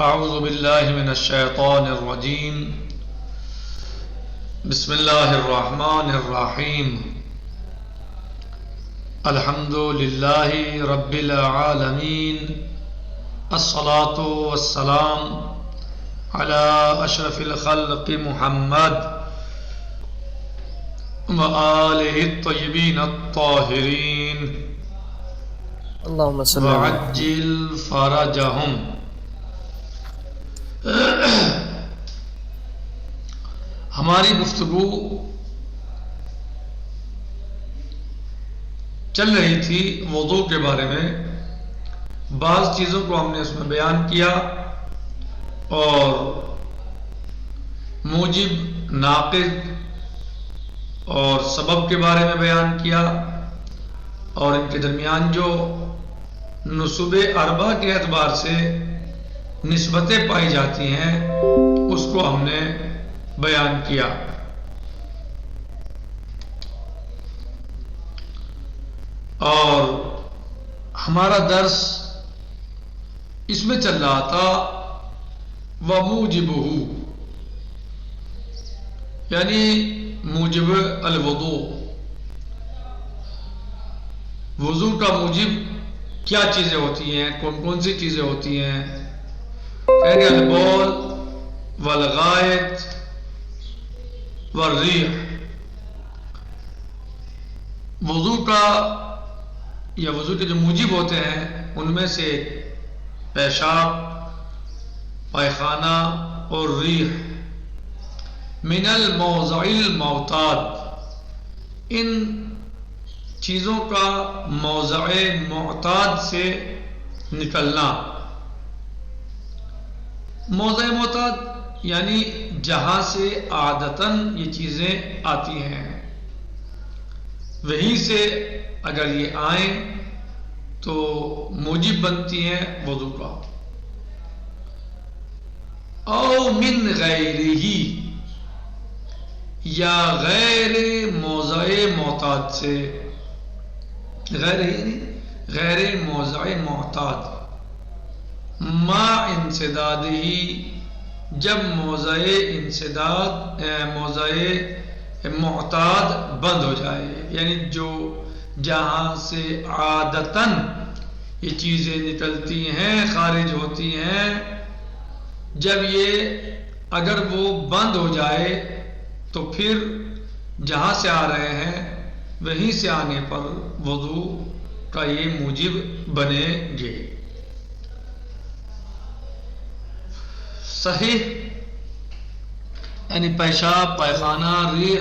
اعوذ باللہ من الشیطان الرجیم بسم اللہ الرحمن الرحیم الحمد للہ رب العالمین الصلاة والسلام علی اشرف الخلق محمد وآلہ الطیبین الطاہرین اللہم صلی اللہ علیہ وعجل فرجہم۔ ہماری گفتگو چل رہی تھی وضو کے بارے میں، بعض چیزوں کو ہم نے اس میں بیان کیا اور موجب، ناقض اور سبب کے بارے میں بیان کیا، اور ان کے درمیان جو نصب اربع کے اعتبار سے نسبتیں پائی جاتی ہیں اس کو ہم نے بیان کیا۔ اور ہمارا درس اس میں چل رہا تھا وَمُوجِبُهُ، یعنی موجب الوضو، وضو کا موجب کیا چیزیں ہوتی ہیں، کون کون سی چیزیں ہوتی ہیں؟ البول والغائط والریح۔ وضو کا یا وضو کے جو موجب ہوتے ہیں ان میں سے پیشاب، پائخانہ اور ریح من الموضع المعتاد، ان چیزوں کا موضع معتاد سے نکلنا۔ موضع معتاد یعنی جہاں سے عادتاً یہ چیزیں آتی ہیں، وہیں سے اگر یہ آئیں تو موجب بنتی ہیں وضو کا۔ او من غیرہ، یا غیر موضع معتاد سے، غیر موضع معتاد، ما انسداد ہی، جب موضع انسداد موضع معتاد بند ہو جائے، یعنی جو جہاں سے عادتاً یہ چیزیں نکلتی ہیں، خارج ہوتی ہیں، جب یہ اگر وہ بند ہو جائے تو پھر جہاں سے آ رہے ہیں وہیں سے آنے پر وضو کا یہ موجب بنے گے۔ صحیح یعنی پیشاب، پائخانہ، ریح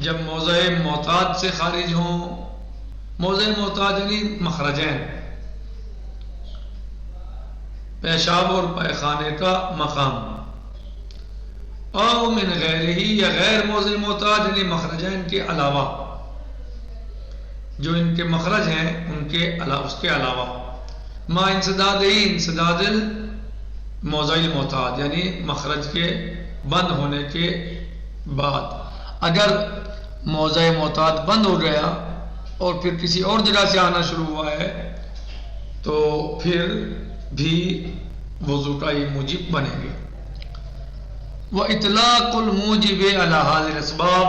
جب موضع معتاد سے خارج ہوں، موضع معتاد یعنی مخرجین، پیشاب اور پائخانے کا مقام، او من غیرہ، یا غیر موضع معتاد یعنی مخرجین کے علاوہ، جو ان کے مخرج ہیں ان کے علاوہ، اس کے علاوہ، ما انسداد ہی، انسداد موضع معتاد یعنی مخرج کے بند ہونے کے بعد۔ اگر موضع معتاد بند ہو گیا اور پھر کسی اور جگہ سے آنا شروع ہوا ہے تو پھر بھی وضو کا یہ موجب بنے گے۔ وَإِطْلَاقُ الْمُوجِبِ عَلَى هَذِهِ الْأَسْبَابِ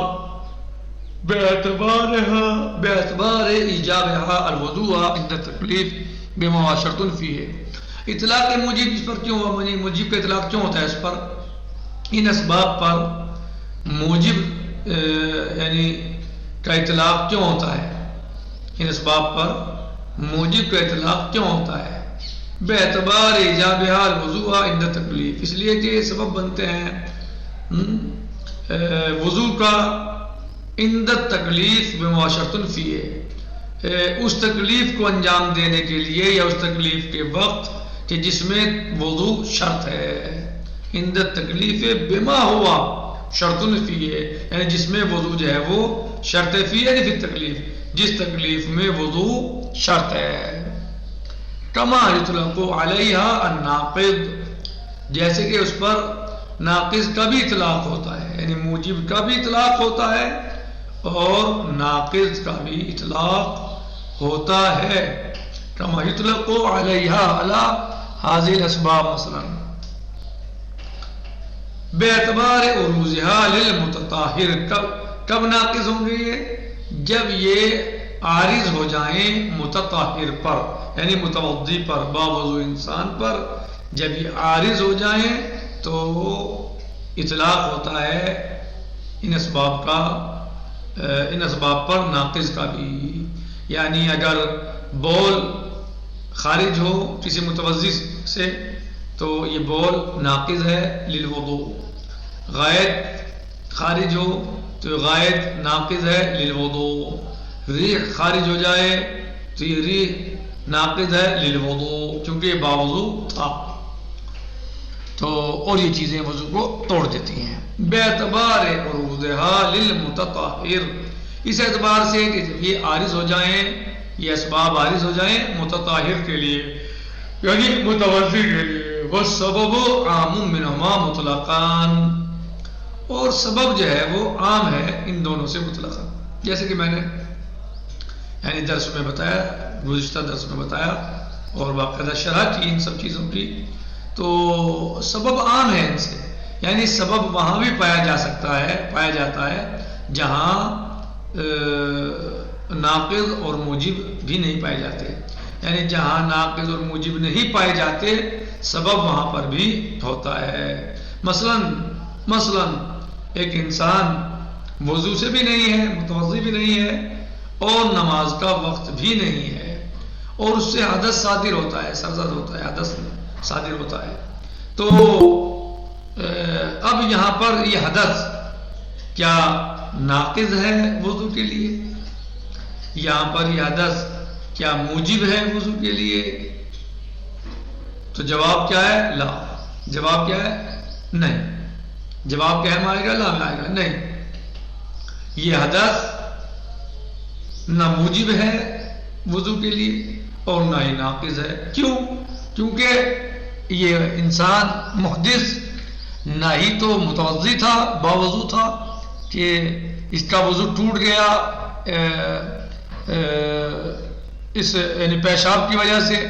بِاعْتِبَارِ إِيجَابِهَا الْوُضُوءَ عِنْدَ التَّكْلِيفِ بِمَا هُوَ شَرْطٌ فِيهِ۔ اطلاق موجب اس پر کیوں ہوا، موجب کا اطلاق کیوں ہوتا ہے اس پر، ان اسباب پر موجب یعنی کا اطلاق کیوں ہوتا ہے، ان اسباب پر موجب کا اطلاق کیوں ہوتا ہے؟ باعتبار ایجابها الوضوء عند التکلیف، اس لیے کہ سبب بنتے ہیں وضو کا عند التکلیف بما شرط فیہ، اس تکلیف کو انجام دینے کے لیے یا اس تکلیف کے وقت کہ جس میں وضو شرط ہے، عند التکلیف بما ہوا شرط فیہ، یعنی جس میں وضو جو ہے وہ شرط فیہ یعنی فی تکلیف، جس تکلیف میں وضو شرط ہے۔ کما یطلق علیہ الناقض، جیسے کہ اس پر ناقض کا بھی اطلاق ہوتا ہے، یعنی موجب کا بھی اطلاق ہوتا ہے اور ناقض کا بھی اطلاق ہوتا ہے۔ کما یطلق علیہ علی حاضر اسباب مثلا بے اعتبار عروضها للمتطہر، کب ناقض ہوں گے یہ؟ جب یہ عارض ہو جائیں متطہر پر، یعنی متوضی پر، باوضو انسان پر جب یہ عارض ہو جائیں تو اطلاق ہوتا ہے ان اسباب پر ناقض کا بھی. یعنی اگر بول خارج ہو کسی متوضی سے تو یہ بول ناقض ہے للوضوء، غائط خارج ہو تو غائط ناقض ہے للوضوء، ریح خارج ہو جائے تو یہ ریح ناقض ہے للوضوء کیونکہ یہ باوضو تھا. تو اور یہ چیزیں وضو کو توڑ دیتی ہیں. بے اعتبار عروضها للمتطہر، اس اعتبار سے کہ جب یہ عارض ہو جائیں، یہ اسباب عارض ہو جائیں متطہر کے لیے یعنی متوضی کے لیے. والسبب عام منہما مطلقان، اور سبب جو ہے وہ عام ہے ان دونوں سے مطلقاً، جیسے کہ میں نے یعنی درس میں بتایا، گزشتہ درس میں بتایا اور باقاعدہ شرح کی ان سب چیزوں کی. تو سبب عام ہے ان سے، یعنی سبب وہاں بھی پایا جاتا ہے جہاں ناقض اور موجب بھی نہیں پائے جاتے. یعنی جہاں ناقض اور موجب نہیں پائے جاتے سبب وہاں پر بھی ہوتا ہے. مثلا ایک انسان وضو سے بھی نہیں ہے، متوضی بھی نہیں ہے اور نماز کا وقت بھی نہیں ہے اور اس سے حدث صادر ہوتا ہے، سرزد ہوتا ہے، حدث صادر ہوتا ہے. تو اب یہاں پر یہ حدث کیا ناقض ہے وضو کے لیے؟ یہاں پر یہ حدث کیا موجب ہے وضو کے لیے؟ تو جواب کیا ہے؟ لا. جواب کیا ہے؟ نہیں. جواب کیا میں آئے گا؟ لا میں آئے گا نہیں. یہ حدث نہ موجب ہے وضو کے لیے اور نہ ہی ناقض ہے. کیوں؟ کیونکہ یہ انسان محدث نہ ہی تو متوضی تھا، باوضو تھا کہ اس کا وضو ٹوٹ گیا اس یعنی پیشاب کی وجہ سے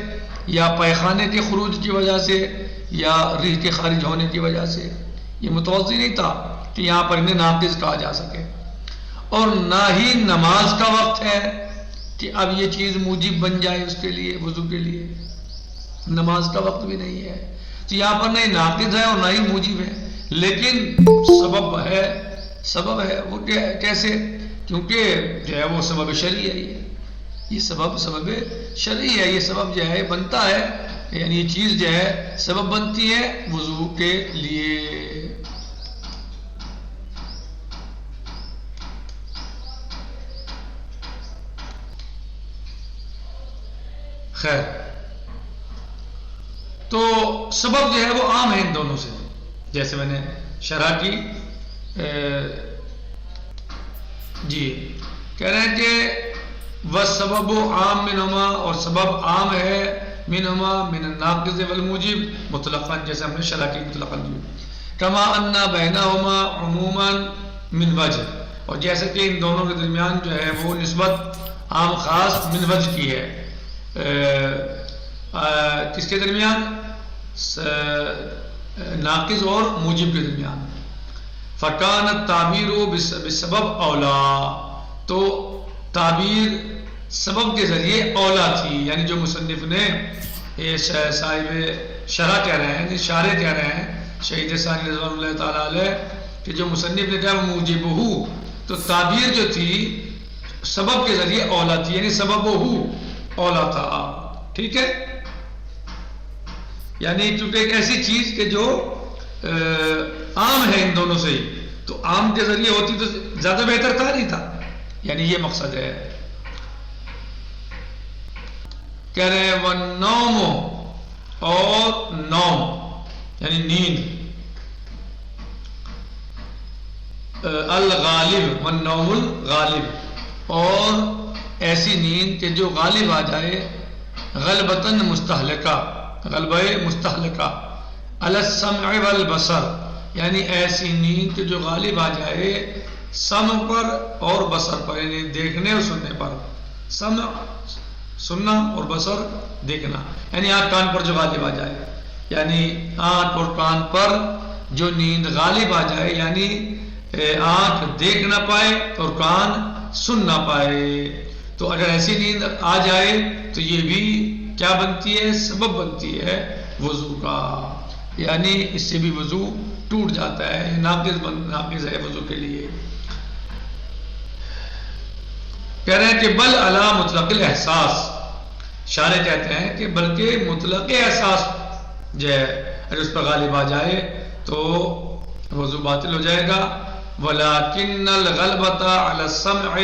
یا پیخانے کے خروج کی وجہ سے یا ریح کے خارج ہونے کی وجہ سے. یہ متوضی نہیں تھا کہ یہاں پر انہیں ناقض کہا جا سکے. اور نہ ہی نماز کا وقت ہے کہ اب یہ چیز موجب بن جائے اس کے لیے، وضو کے لیے. نماز کا وقت بھی نہیں ہے تو یہاں پر نہیں ناقض ہے اور نہ ہی موجب ہے. لیکن سبب ہے وہ کیسے؟ کیونکہ جو ہے وہ سبب شرعی ہے. یہ سبب شرعی ہے. یہ سبب جو ہے بنتا ہے، یعنی یہ چیز جو ہے سبب بنتی ہے وضو کے لیے. خیر، تو سبب جو ہے وہ عام ہے ان دونوں سے، جیسے میں نے شرح کی. جی کہہ رہے ہیں کہ وَالسَّبَبُ عام منہما، اور سبب عام ہے منہما من الناقض والموجب مطلقاً، جیسے ہم نے شرح کی مطلقاً کی. کما ان بینہما عموما من وجہ، اور جیسے کہ ان دونوں کے درمیان جو ہے وہ نسبت عام خاص من وجہ کی ہے. کس کے درمیان؟ ناقض اور موجب کے درمیان. فکانت تعبیر بسبب اولا، تو تعبیر سبب کے ذریعے اولا تھی. یعنی جو مصنف نے صاحب شرح کہہ رہے ہیں، شارح کہہ رہے ہیں شہید ثانی رضوان اللہ تعالیٰ علیہ کہ جو مصنف نے کہا موجب ہو، تو تعبیر جو تھی سبب کے ذریعے اولا تھی، یعنی سبب ہو اولا تھا. ٹھیک ہے، یعنی چونکہ ایک ایسی چیز کہ جو عام ہے ان دونوں سے ہی، تو عام کے ذریعے ہوتی تو زیادہ بہتر تھا نہیں تھا. یعنی یہ مقصد ہے. کہہ رہے ہیں وَالنَّوْمُ، اور نوم یعنی نیند، الغالب والنوم الغالب، اور ایسی نیند کہ جو غالب آ جائے، غلبتاً مستحلقہ، غلبہ مستحلقہ، علی السمع والبصر، یعنی ایسی نیند کہ جو غالب آ جائے سمع پر اور بصر پر، یعنی دیکھنے اور سننے پر. سننا اور بصر دیکھنا، یعنی آنکھ کان پر جو غالب آ جائے، یعنی آنکھ اور کان پر جو نیند غالب آ جائے، یعنی آنکھ دیکھ نہ پائے اور کان سن نہ پائے، تو اگر ایسی نیند آ جائے تو یہ بھی کیا بنتی ہے؟ سبب بنتی ہے وضو کا، یعنی اس سے بھی وضو ٹوٹ جاتا ہے، ناقص ہے وضو کے لیے۔ کہہ رہے ہیں کہ بل علی مطلق الاحساس، شارح کہتے ہیں کہ بلکہ مطلق احساس جو ہے اگر اس پر غالب آ جائے تو وضو باطل ہو جائے گا۔ وَلَكِنَّ الْغَلْبَةَ عَلَى السَّمْعِ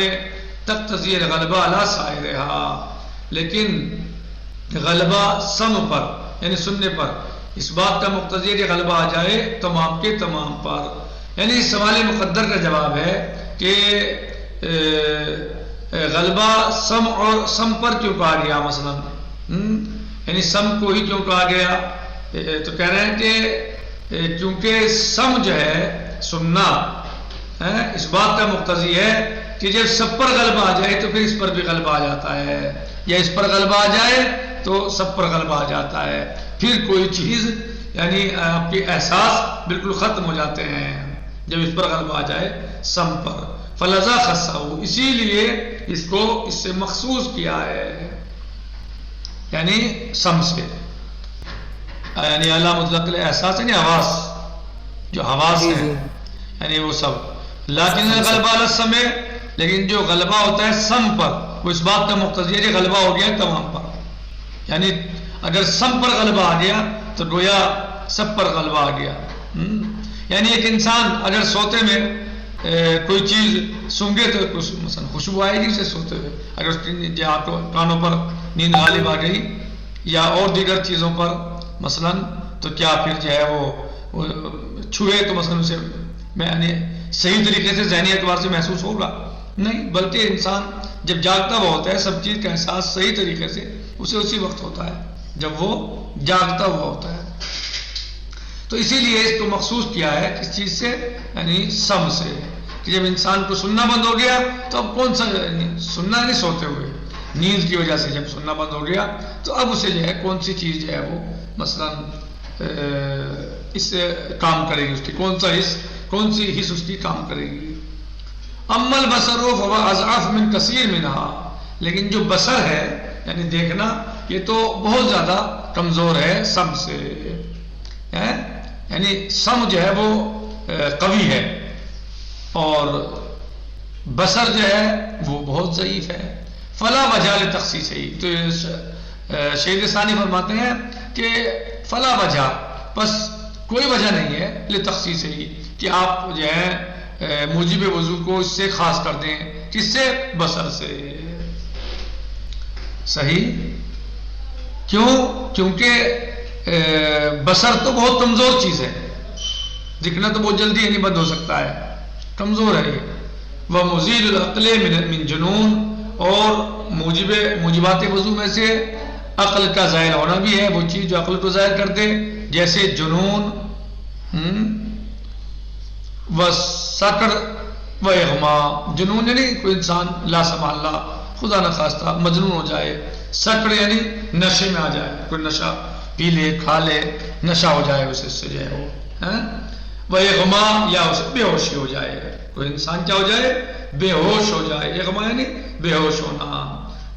تَقْتَضِي الْغَلْبَةَ عَلَى سَائِرِهَا، لیکن غلبہ سمع پر یعنی سننے پر اس بات کا مقتضی ہے کہ غلبہ آ جائے تمام کے تمام پر، یعنی سوال مقدر کا جواب ہے کہ غلبہ سم پر کیوں کہا گیا، مثلا یعنی سم کو ہی کیوں کہا گیا؟ تو کہہ رہے ہیں کہ کیونکہ سم جو ہے سننا اس بات کا مقتضی ہے کہ جب سب پر غلبہ آ جائے تو پھر اس پر بھی غلبہ آ جاتا ہے، یا اس پر غلبہ آ جائے تو سب پر غلبہ آ جاتا ہے، پھر کوئی چیز یعنی آپ کے احساس بالکل ختم ہو جاتے ہیں جب اس پر غلبہ آ جائے سم پر۔ فلذا خصہ، اسی لیے اس کو اس سے مخصوص کیا ہے، یعنی سم سے، یعنی اعلیٰ مطلق احساس یعنی حواس، جو حواس ہیں یعنی وہ سب۔ لیکن غلبہ علی السمع، لیکن جو غلبہ ہوتا ہے سم پر وہ اس بات کا مقتضی ہے کہ غلبہ ہو گیا تمام پر، یعنی اگر سم پر غلبہ آ گیا تو گویا سب پر غلبہ آ گیا۔ یعنی ایک انسان اگر سوتے میں کوئی چیز سونگے تو مثلا خوشبو آئے گی اسے سوتے ہوئے، اگر اس کی کانوں پر نیند غالب آ گئی یا اور دیگر چیزوں پر مثلا، تو کیا پھر جو ہے وہ چھوئے تو مثلا اسے یعنی صحیح طریقے سے ذہنی اعتبار سے محسوس ہوگا؟ نہیں، بلکہ انسان جب جاگتا ہوا ہوتا ہے سب چیز کا احساس صحیح طریقے سے اسے اسی وقت ہوتا ہے جب وہ جاگتا ہوا ہوتا ہے۔ تو اسی لیے اس کو مخصوص کیا ہے کس چیز سے؟ یعنی سم سے، کہ جب انسان کو سننا بند ہو گیا تو اب کون سا سننا نہیں سوتے ہوئے نیند کی وجہ سے جب سننا بند ہو گیا تو اب اسے جو ہے کون سی چیز جو ہے وہ مثلا اس سے کام کرے گی، اس کی کون سی حص اس کی کام کرے گی۔ اما البصر فهو اضعف من کثیر منها، لیکن جو بصر ہے یعنی دیکھنا یہ تو بہت زیادہ کمزور ہے سم سے، یعنی سم جو ہے وہ قوی ہے اور بصر جو ہے وہ بہت ضعیف ہے۔ فلا وجہ لتخصیص ہی، تو شیخ ثانی فرماتے ہیں کہ فلا وجہ، بس کوئی وجہ نہیں ہے لتخصیص ہی کہ آپ جو ہے موجب وضو کو اس سے خاص کر دیں، کس سے؟ بصر سے۔ صحیح، کیوں؟ کیونکہ بصر تو بہت کمزور چیز ہے، دکھنا تو بہت جلدی نہیں بند ہو سکتا ہے، کمزور ہے یہ۔ وہ مزید العقل من جنون، اور موجبات وضو میں سے عقل کا ظاہر ہونا بھی ہے، وہ چیز جو عقل کو ظاہر کر دے، جیسے جنون و سکر و اغما۔ جنون یعنی کوئی انسان لا سمح اللہ خدا نخواستہ مجنون ہو جائے، سکر یعنی نشے میں آ جائے، کوئی نشہ پی لے کھا لے نشہ ہو جائے اسے سے جو ہے وہ اغما، یا اسے بے ہوشی ہو جائے، کوئی انسان کیا ہو جائے؟ بے ہوش ہو جائے۔ اغما یعنی بے ہوش ہونا،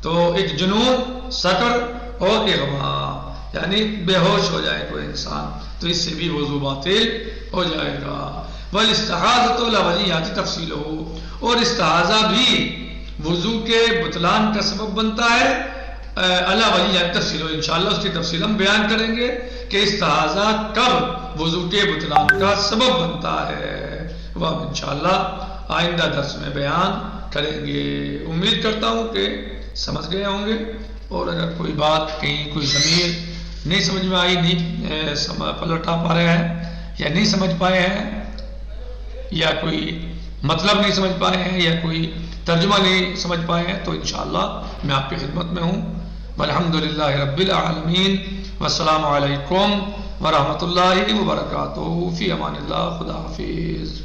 تو ایک جنون، سکر اور اغما یعنی بے ہوش ہو جائے کوئی انسان، تو اس سے بھی وضو باطل ہو جائے گا۔ والاستحاضۃ لا وجیہۃ تفصیلہ، اور استحاضہ بھی وضو کے بطلان کا سبب بنتا ہے، الا وجیہۃ تفصیلہ، انشاءاللہ اس کی تفصیل ہم بیان کریں گے کہ استحاضہ کب وضو کے بطلان کا سبب بنتا ہے، وہ ہم انشاءاللہ آئندہ درس میں بیان کریں گے۔ امید کرتا ہوں کہ سمجھ گئے ہوں گے، اور اگر کوئی بات کہیں کوئی ضمیر نہیں سمجھ میں آئی، نہیں پلٹا پا رہے ہیں یا نہیں سمجھ پائے ہیں، یا کوئی مطلب نہیں سمجھ پائے ہیں، یا کوئی ترجمہ نہیں سمجھ پائے ہیں، تو انشاءاللہ میں آپ کی خدمت میں ہوں۔ والحمدللہ رب العالمین، والسلام علیکم ورحمۃ اللہ وبرکاتہ، فی امان اللہ، خدا حافظ۔